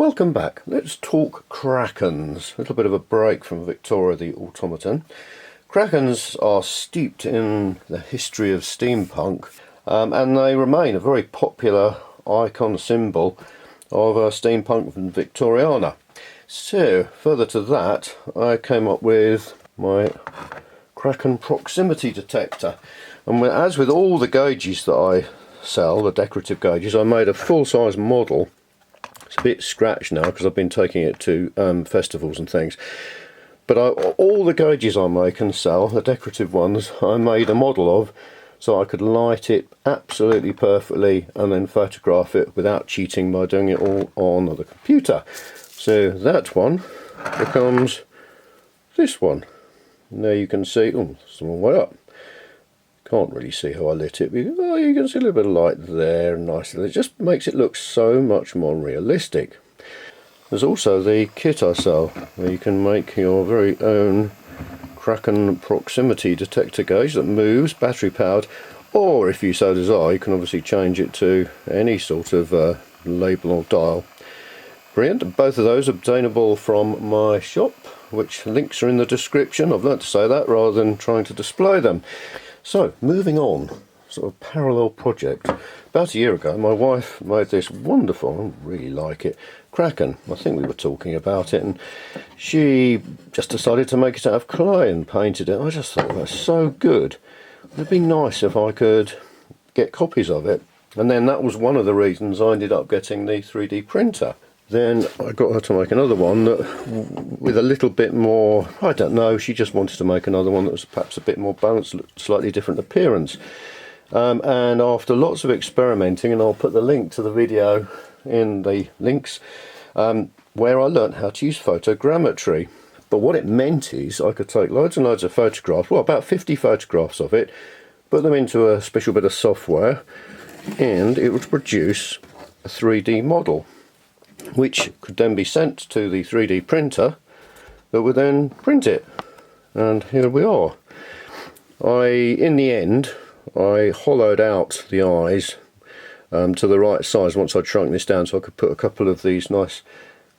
Welcome back. Let's talk krakens. A little bit of a break from Victoria the automaton. Krakens are steeped in the history of steampunk, and they remain a very popular icon symbol of steampunk and Victoriana. So, further to that, I came up with my kraken proximity detector. And as with all the gauges that I sell, the decorative gauges, I made a full-size model. It's a bit scratched now because I've been taking it to festivals and things. But all the gauges I make and sell, the decorative ones, I made a model of so I could light it absolutely perfectly and then photograph it without cheating by doing it all on the computer. So that one becomes this one. And there you can see, oh, it's a long way up. Can't really see how I lit it, because you can see a little bit of light there, nice. It just makes it look so much more realistic. There's also the kit I sell, where you can make your very own kraken proximity detector gauge that moves, battery powered, or if you so desire, you can obviously change it to any sort of label or dial. Brilliant. Both of those obtainable from my shop, which links are in the description. I've learnt to say that rather than trying to display them. So, moving on, sort of parallel project. About a year ago, my wife made this wonderful, I really like it, kraken. I think we were talking about it, and she just decided to make it out of clay and painted it. I just thought that's so good. It'd be nice if I could get copies of it. And then that was one of the reasons I ended up getting the 3D printer. Then I got her to make another one that, with a little bit more, I don't know, she just wanted to make another one that was perhaps a bit more balanced, slightly different appearance. And after lots of experimenting, and I'll put the link to the video in the links, where I learnt how to use photogrammetry. But what it meant is I could take loads and loads of photographs, well, about 50 photographs of it, put them into a special bit of software, and it would produce a 3D model, which could then be sent to the 3D printer that would then print it. And here we are. In the end, I hollowed out the eyes to the right size once I'd shrunk this down, so I could put a couple of these nice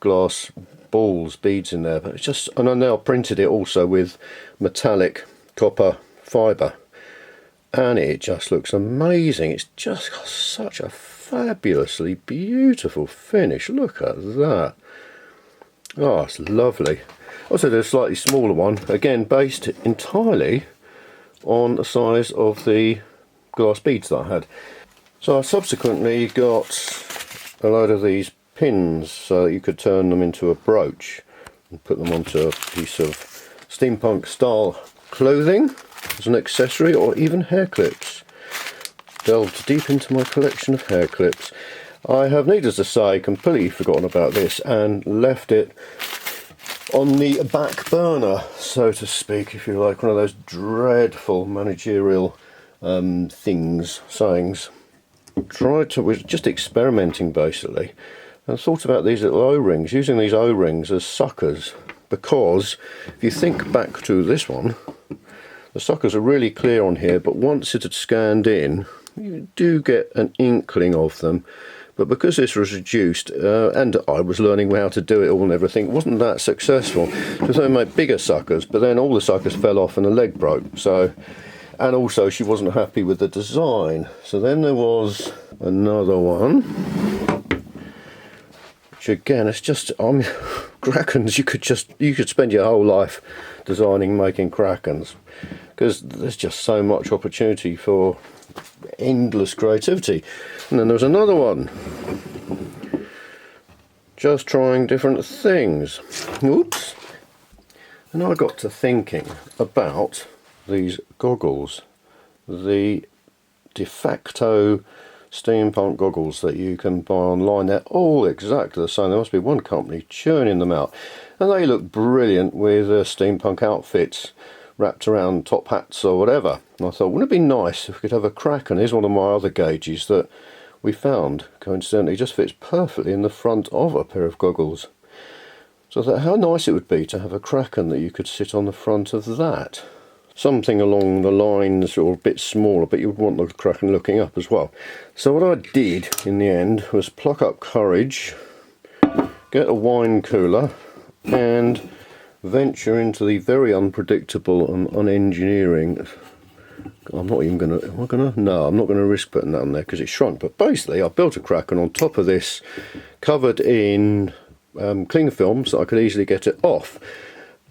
glass balls, beads in there. But it's just, and I now printed it also with metallic copper fibre, and it just looks amazing. It's just got such a fabulously beautiful finish. Look at that. Oh, it's lovely. Also, there's a slightly smaller one, again based entirely on the size of the glass beads that I had. So I subsequently got a load of these pins so that you could turn them into a brooch and put them onto a piece of steampunk style clothing as an accessory, or even hair clips. Delved deep into my collection of hair clips. I have, needless to say, completely forgotten about this and left it on the back burner, so to speak, if you like, one of those dreadful managerial sayings. Was just experimenting basically, and thought about these little O-rings, using these O-rings as suckers, because if you think back to this one, the suckers are really clear on here, but once it had scanned in, you do get an inkling of them. But because this was reduced, and I was learning how to do it all and everything, it wasn't that successful. So I made bigger suckers, but then all the suckers fell off and the leg broke. So, and also she wasn't happy with the design. So then there was another one, which again, it's just, krakens, you could spend your whole life designing, making krakens, because there's just so much opportunity for endless creativity. And then there was another one, just trying different things. Oops. And I got to thinking about these goggles, the de facto steampunk goggles that you can buy online. They're all exactly the same. There must be one company churning them out, and they look brilliant with steampunk outfits wrapped around top hats or whatever. And I thought, wouldn't it be nice if we could have a kraken? Here's one of my other gauges that we found, coincidentally, just fits perfectly in the front of a pair of goggles. So I thought how nice it would be to have a kraken that you could sit on the front of that. Something along the lines, or a bit smaller, but you would want the kraken looking up as well. So what I did in the end was pluck up courage, get a wine cooler and venture into the very unpredictable and unengineering. I'm not even gonna, am I gonna? No, I'm not gonna risk putting that on there because it's shrunk. But basically I built a kraken on top of this, covered in cling film so I could easily get it off,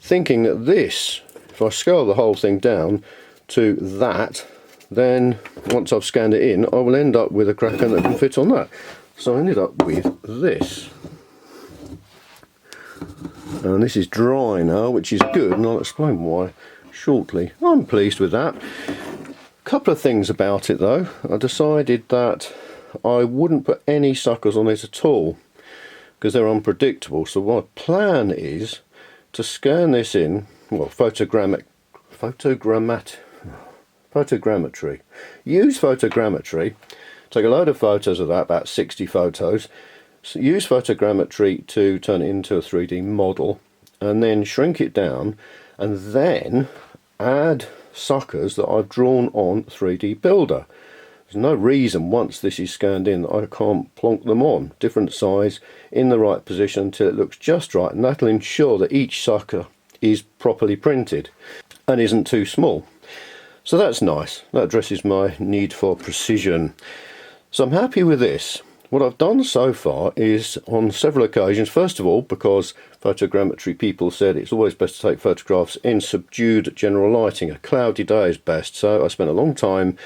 thinking that this, if I scale the whole thing down to that, then once I've scanned it in I will end up with a kraken that can fit on that. So I ended up with this. And this is dry now, which is good, and I'll explain why shortly. I'm pleased with that. A couple of things about it though. I decided that I wouldn't put any suckers on it at all because they're unpredictable. So my plan is to scan this in, well, photogrammetry. Use photogrammetry, take a load of photos of that, about 60 photos, so use photogrammetry to turn it into a 3D model, and then shrink it down, and then add suckers that I've drawn on 3D Builder. There's no reason once this is scanned in that I can't plonk them on, different size, in the right position until it looks just right, and that'll ensure that each sucker is properly printed and isn't too small. So that's nice, that addresses my need for precision. So I'm happy with this. What I've done so far is, on several occasions, first of all because photogrammetry people said it's always best to take photographs in subdued general lighting, a cloudy day is best, so I spent a long time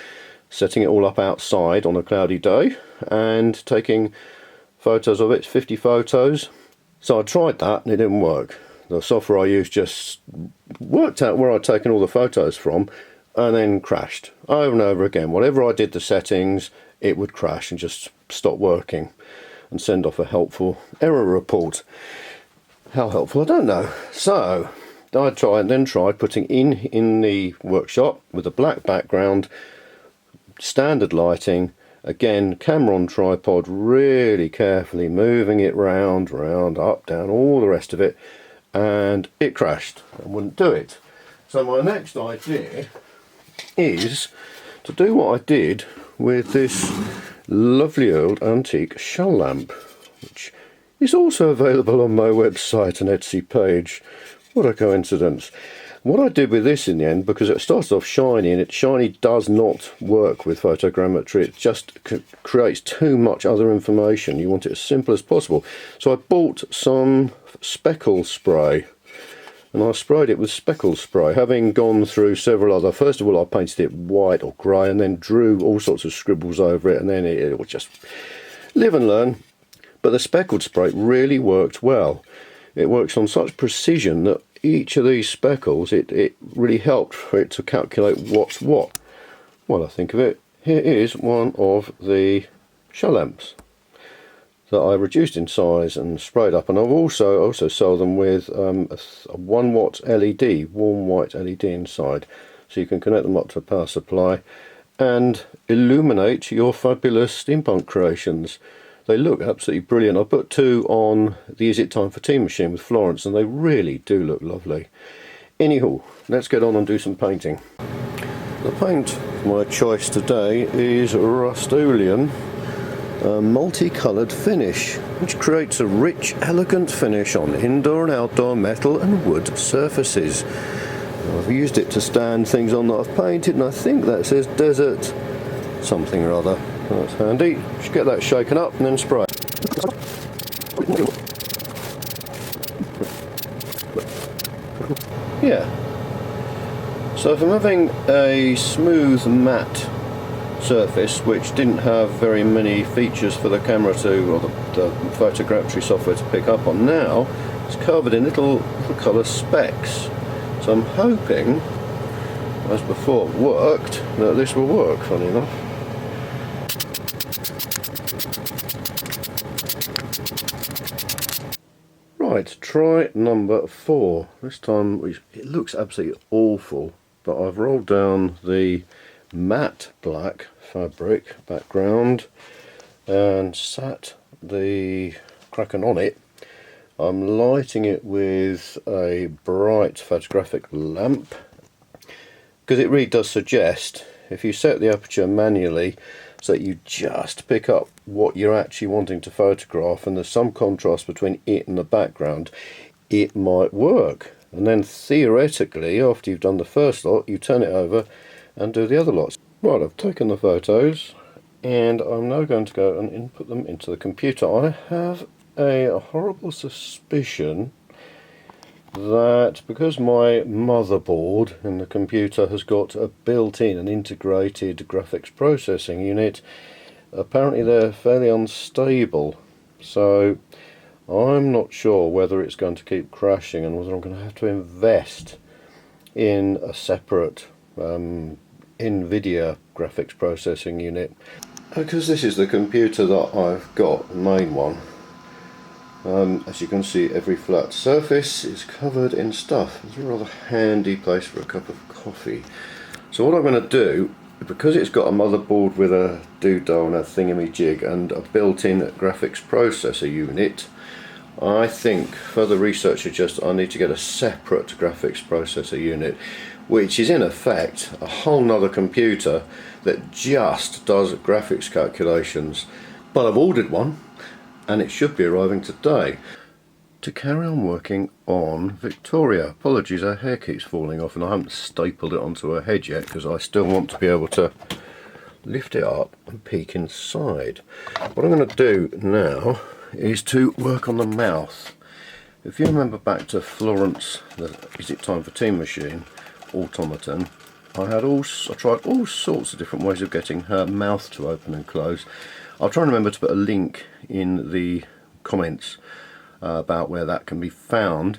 setting it all up outside on a cloudy day and taking photos of it, 50 photos. So I tried that and it didn't work. The software I used just worked out where I'd taken all the photos from and then crashed over and over again. Whatever I did the settings, it would crash and just stop working and send off a helpful error report. How helpful, I don't know. So I tried putting in the workshop with a black background, standard lighting, again camera on tripod, really carefully moving it round, up, down, all the rest of it, and it crashed and wouldn't do it. So my next idea is to do what I did with this lovely old antique shell lamp, which is also available on my website and Etsy page. What a coincidence. What I did with this in the end, because it started off shiny, and shiny does not work with photogrammetry, it just creates too much other information. You want it as simple as possible. So I bought some speckle spray, and I sprayed it with speckle spray, having gone through several other. First of all I painted it white or grey and then drew all sorts of scribbles over it, and then it would just live and learn. But the speckled spray really worked well. It works on such precision that each of these speckles, it really helped for it to calculate what's what. Well, I think of it, here is one of the shell lamps that I reduced in size and sprayed up, and I've also sell them with a 1 watt LED, warm white LED inside, so you can connect them up to a power supply and illuminate your fabulous steampunk creations. They look absolutely brilliant. I put 2 on the Is It Time for Tea machine with Florence, and they really do look lovely. Anywho, let's get on and do some painting. The paint of my choice today is Rust-Oleum multicoloured finish, which creates a rich, elegant finish on indoor and outdoor metal and wood surfaces. I've used it to stand things on that I've painted, and I think that says desert something or other. That's handy. Just get that shaken up and then spray. Yeah. So if I'm having a smooth matte surface which didn't have very many features for the camera to, or the photogrammetry software to pick up on, now it's covered in little colour specks. So I'm hoping, as before worked, that this will work, funny enough. Right, try number 4. This time it looks absolutely awful, but I've rolled down the matte black fabric background and sat the kraken on it. I'm lighting it with a bright photographic lamp because it really does suggest, if you set the aperture manually, so that you just pick up what you're actually wanting to photograph, and there's some contrast between it and the background, it might work. And then theoretically, after you've done the first lot, you turn it over and do the other lots. Right, I've taken the photos and I'm now going to go and input them into the computer. I have a horrible suspicion that because my motherboard in the computer has got a built-in and integrated graphics processing unit, apparently they're fairly unstable, so I'm not sure whether it's going to keep crashing and whether I'm going to have to invest in a separate NVIDIA graphics processing unit. Because this is the computer that I've got, the main one, as you can see, every flat surface is covered in stuff. It's a rather handy place for a cup of coffee. So what I'm going to do, because it's got a motherboard with a doodah and a thingamajig and a built-in graphics processor unit, I think further research suggests I need to get a separate graphics processor unit, which is in effect a whole nother computer that just does graphics calculations. But I've ordered one and it should be arriving today. To carry on working on Victoria. Apologies, her hair keeps falling off and I haven't stapled it onto her head yet because I still want to be able to lift it up and peek inside. What I'm going to do now is to work on the mouth. If you remember back to Florence, the Is It Time for Tea machine automaton, I tried all sorts of different ways of getting her mouth to open and close. I'll try and remember to put a link in the comments about where that can be found.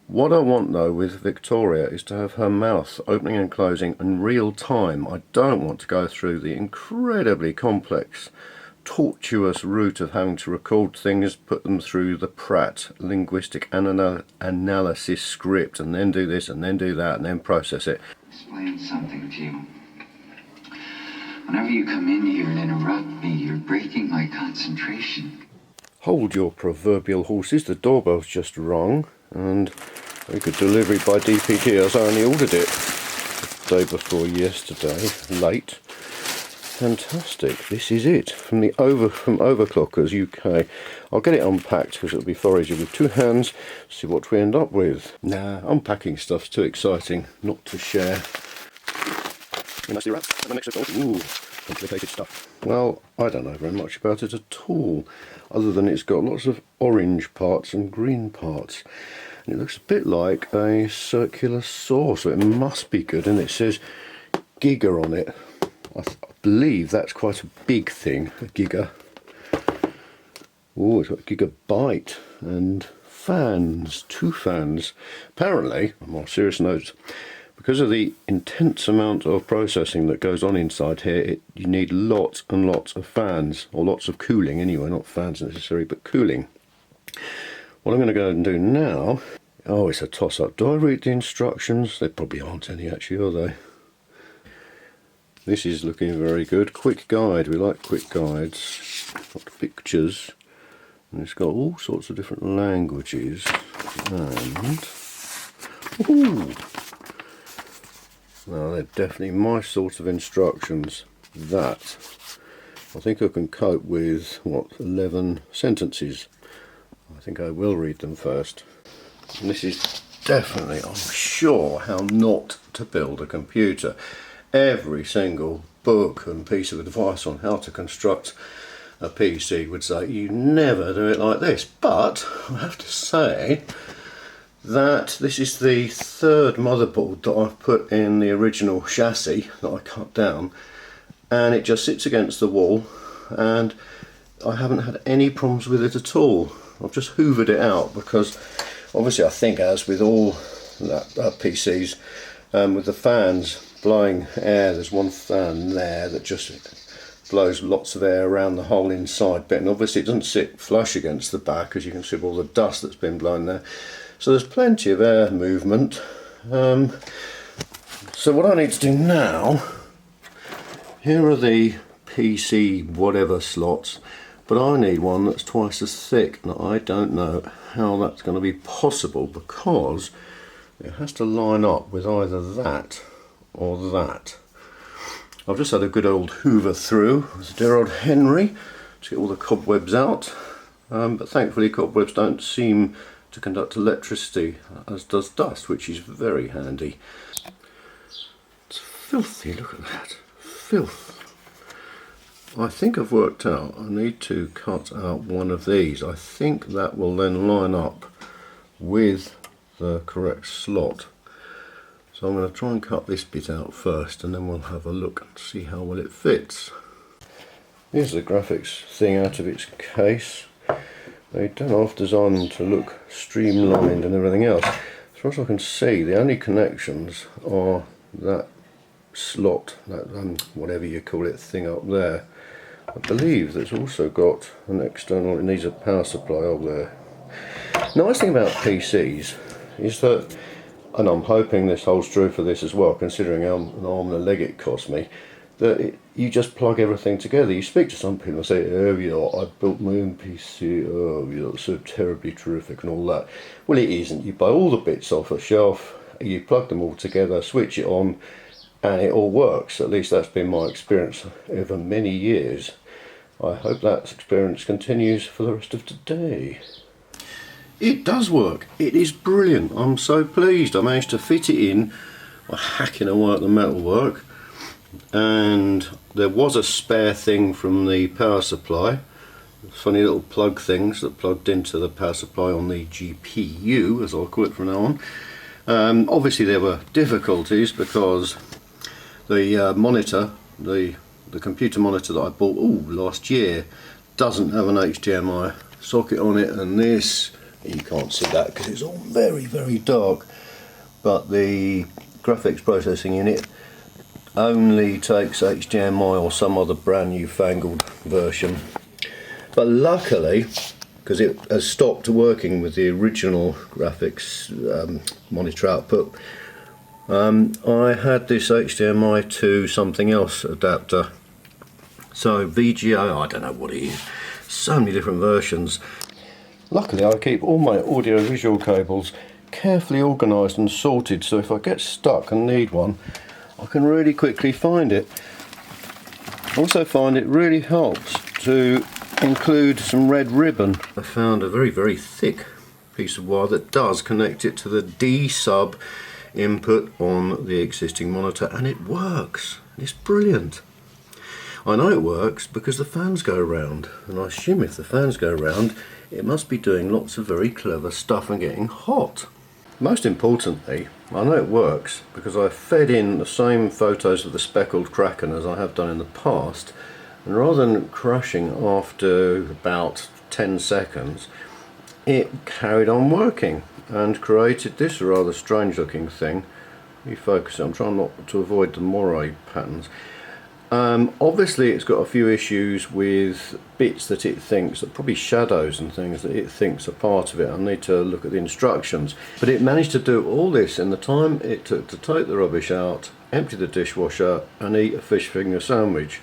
What I want though with Victoria is to have her mouth opening and closing in real time. I don't want to go through the incredibly complex, tortuous route of having to record things, put them through the Pratt linguistic analysis script, and then do this and then do that and then process it. Explain something to you. Whenever you come in here and interrupt me, you're breaking my concentration. Hold your proverbial horses, the doorbell's just rung, and we could deliver it by DPD as I only ordered it the day before yesterday, late. Fantastic, this is it, from Overclockers UK. I'll get it unpacked because it'll be far easier with two hands, see what we end up with. Nah, unpacking stuff's too exciting not to share. Nicely wrapped, and a mix of ooh, complicated stuff. Well, I don't know very much about it at all, other than it's got lots of orange parts and green parts. And it looks a bit like a circular saw, so it must be good, and it says giga on it. I believe that's quite a big thing, a giga. Oh, it's got a gigabyte and fans, 2 fans. Apparently, on a more serious note, because of the intense amount of processing that goes on inside here, you need lots and lots of fans, or lots of cooling anyway, not fans necessarily, but cooling. What I'm going to go and do now, oh, it's a toss-up. Do I read the instructions? There probably aren't any actually, are they? This is looking very good. Quick guide, we like quick guides. Got pictures, and it's got all sorts of different languages. And ooh, now they're definitely my sort of instructions. That I think I can cope with, what, 11 sentences. I think I will read them first. And this is definitely, I'm sure, how not to build a computer. Every single book and piece of advice on how to construct a PC would say you never do it like this, but I have to say that this is the 3rd motherboard that I've put in the original chassis that I cut down, and it just sits against the wall and I haven't had any problems with it at all. I've just hoovered it out because obviously I think, as with all PCs, with the fans blowing air, there's one fan there that just blows lots of air around the whole inside bit, and obviously it doesn't sit flush against the back, as you can see with all the dust that's been blown there, so there's plenty of air movement. So what I need to do now, here are the PC whatever slots, but I need one that's twice as thick, and I don't know how that's going to be possible because it has to line up with either that or that. I've just had a good old hoover through with dear old Henry to get all the cobwebs out, but thankfully cobwebs don't seem to conduct electricity as does dust, which is very handy. It's filthy, look at that, filth. I think I've worked out I need to cut out one of these. I think that will then line up with the correct slot. So I'm going to try and cut this bit out first, and then we'll have a look and see how well it fits. Here's the graphics thing out of its case. They don't half design to look streamlined and everything else. As far as I can see, the only connections are that slot, that whatever you call it, thing up there. I believe that's also got an external, it needs a power supply up there. Nice thing about PCs is that, and I'm hoping this holds true for this as well, considering how an arm and a leg it cost me, that you just plug everything together. You speak to some people and say, oh yeah, I built my own PC, oh yeah, it's so terribly terrific and all that. Well, it isn't. You buy all the bits off a shelf, you plug them all together, switch it on, and it all works. At least that's been my experience over many years. I hope that experience continues for the rest of today. It does work. It is brilliant. I'm so pleased. I managed to fit it in by hacking away at the metalwork, and there was a spare thing from the power supply. Funny little plug things that plugged into the power supply on the GPU, as I'll call it from now on. Obviously there were difficulties because the monitor, the computer monitor that I bought last year, doesn't have an HDMI socket on it, and this, you can't see that because it's all very, very dark, but the graphics processing unit only takes HDMI or some other brand new fangled version. But luckily, because it has stopped working with the original graphics monitor output, I had this HDMI to something else adapter. So VGA, I don't know what it is, so many different versions. Luckily I keep all my audio visual cables carefully organised and sorted, so if I get stuck and need one, I can really quickly find it. I also find it really helps to include some red ribbon. I found a very, very thick piece of wire that does connect it to the D sub input on the existing monitor, and it works. It's brilliant. I know it works because the fans go round, and I assume if the fans go round it must be doing lots of very clever stuff and getting hot. Most importantly, I know it works because I fed in the same photos of the speckled kraken as I have done in the past, and rather than crashing after about 10 seconds, it carried on working and created this rather strange looking thing. You focus it, I'm trying not to avoid the moire patterns. Obviously it's got a few issues with bits that it thinks, that probably shadows and things that it thinks are part of it. I need to look at the instructions, but it managed to do all this in the time it took to take the rubbish out, empty the dishwasher and eat a fish finger sandwich,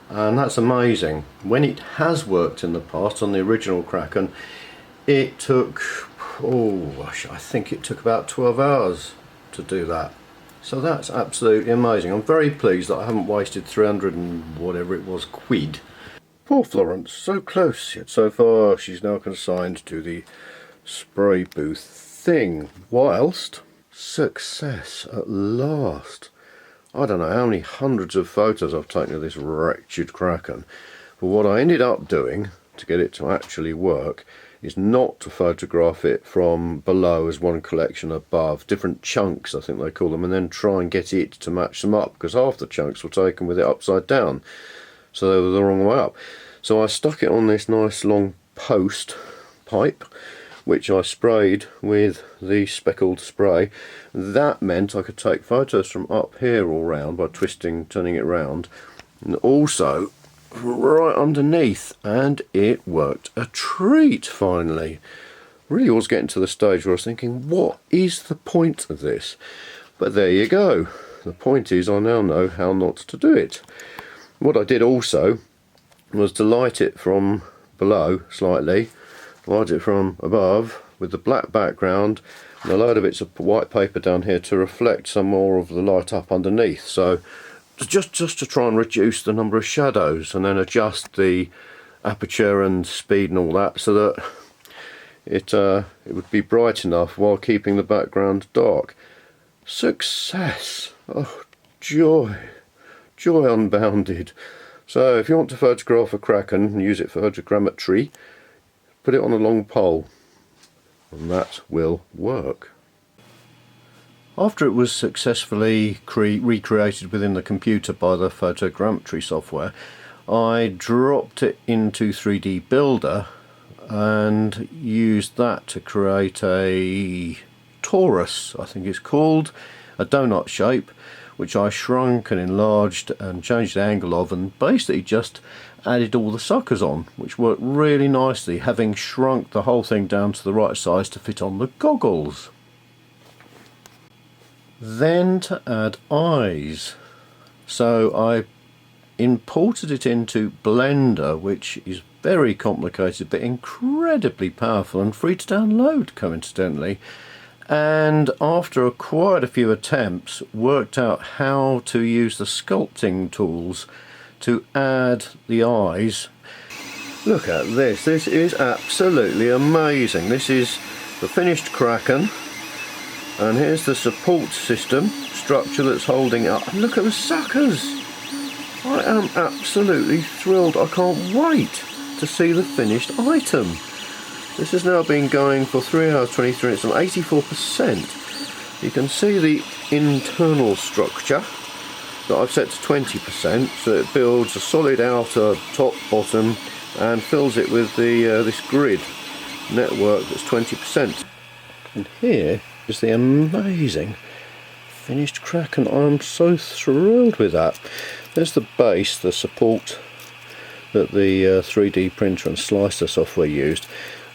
and that's amazing. When it has worked in the past on the original Kraken, it took, I think it took about 12 hours to do that. So that's absolutely amazing. I'm very pleased that I haven't wasted 300 and whatever it was quid. Poor Florence, so close yet so far. She's now consigned to the spray booth thing. Whilst success at last. I don't know how many hundreds of photos I've taken of this wretched Kraken, but what I ended up doing to get it to actually work is not to photograph it from below as one collection above, different chunks I think they call them, and then try and get it to match them up, because half the chunks were taken with it upside down, so they were the wrong way up. So I stuck it on this nice long post pipe, which I sprayed with the speckled spray. That meant I could take photos from up here all round by twisting, turning it round, and also right underneath, and it worked a treat finally. Really was getting to the stage where I was thinking, what is the point of this? But there you go. The point is I now know how not to do it. What I did also was to light it from below slightly, light it from above with the black background and a load of bits of white paper down here to reflect some more of the light up underneath. So just to try and reduce the number of shadows, and then adjust the aperture and speed and all that, so that it would be bright enough while keeping the background dark. Success! Oh, joy unbounded. So if you want to photograph a kraken and use it for photogrammetry, put it on a long pole and that will work. After it was successfully recreated within the computer by the photogrammetry software, I dropped it into 3D Builder and used that to create a torus, I think it's called, a donut shape, which I shrunk and enlarged and changed the angle of, and basically just added all the suckers on, which worked really nicely, having shrunk the whole thing down to the right size to fit on the goggles. Then to add eyes, so I imported it into Blender, which is very complicated but incredibly powerful and free to download, coincidentally. And after quite a few attempts, worked out how to use the sculpting tools to add the eyes. Look at this, this is absolutely amazing. This is the finished kraken, and here's the support system structure that's holding it up. And look at the suckers! I am absolutely thrilled. I can't wait to see the finished item. This has now been going for 3 hours 23 minutes on 84%. You can see the internal structure that I've set to 20%, so it builds a solid outer, top, bottom, and fills it with the this grid network that's 20%. And here is the amazing finished kraken. I'm so thrilled with that. There's the base, the support that the 3D printer and slicer software used.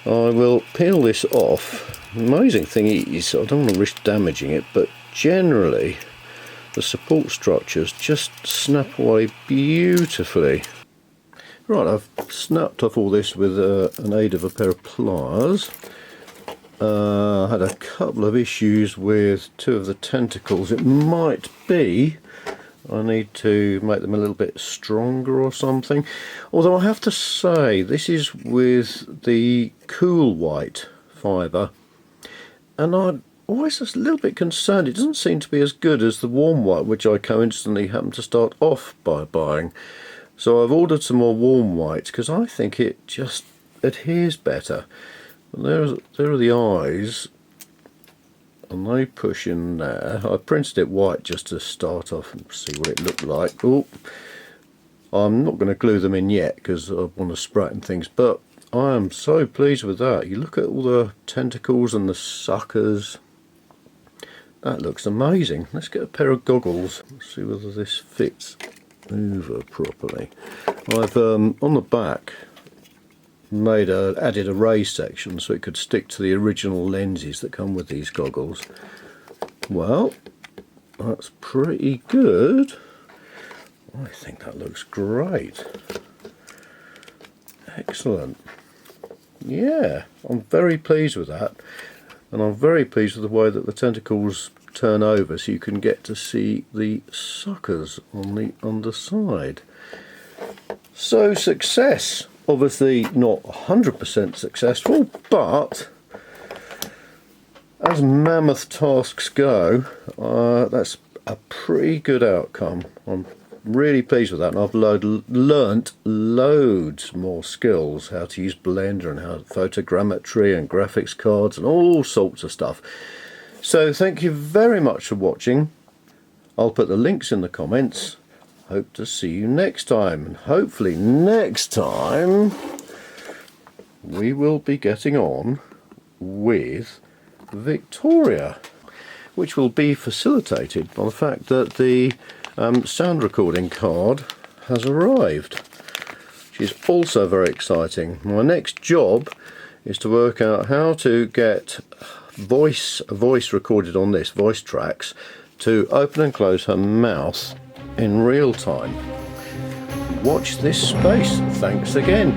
I will peel this off. The amazing thing is, I don't want to risk damaging it, but generally the support structures just snap away beautifully. Right, I've snapped off all this with an aid of a pair of pliers. I had a couple of issues with 2 of the tentacles. It might be I need to make them a little bit stronger or something. Although I have to say, this is with the cool white fibre, and I'm always a little bit concerned. It doesn't seem to be as good as the warm white, which I coincidentally happened to start off by buying. So I've ordered some more warm white because I think it just adheres better. And there are the eyes, and they push in there. I printed it white just to start off and see what it looked like. Oh, I'm not going to glue them in yet because I want to spray it and things, but I am so pleased with that. You look at all the tentacles and the suckers. That looks amazing. Let's get a pair of goggles. Let's see whether this fits over properly. I've on the back added a raised section so it could stick to the original lenses that come with these goggles. Well, that's pretty good. I think that looks great. Excellent. Yeah, I'm very pleased with that, and I'm very pleased with the way that the tentacles turn over so you can get to see the suckers on the underside. So success. Obviously not 100% successful, but as mammoth tasks go, that's a pretty good outcome. I'm really pleased with that, and I've learnt loads more skills, how to use Blender and how photogrammetry and graphics cards and all sorts of stuff. So thank you very much for watching. I'll put the links in the comments. Hope to see you next time, and hopefully next time we will be getting on with Victoria, which will be facilitated by the fact that the sound recording card has arrived, which is also very exciting. My next job is to work out how to get voice recorded on this, voice tracks, to open and close her mouth in real time. Watch this space. Thanks again.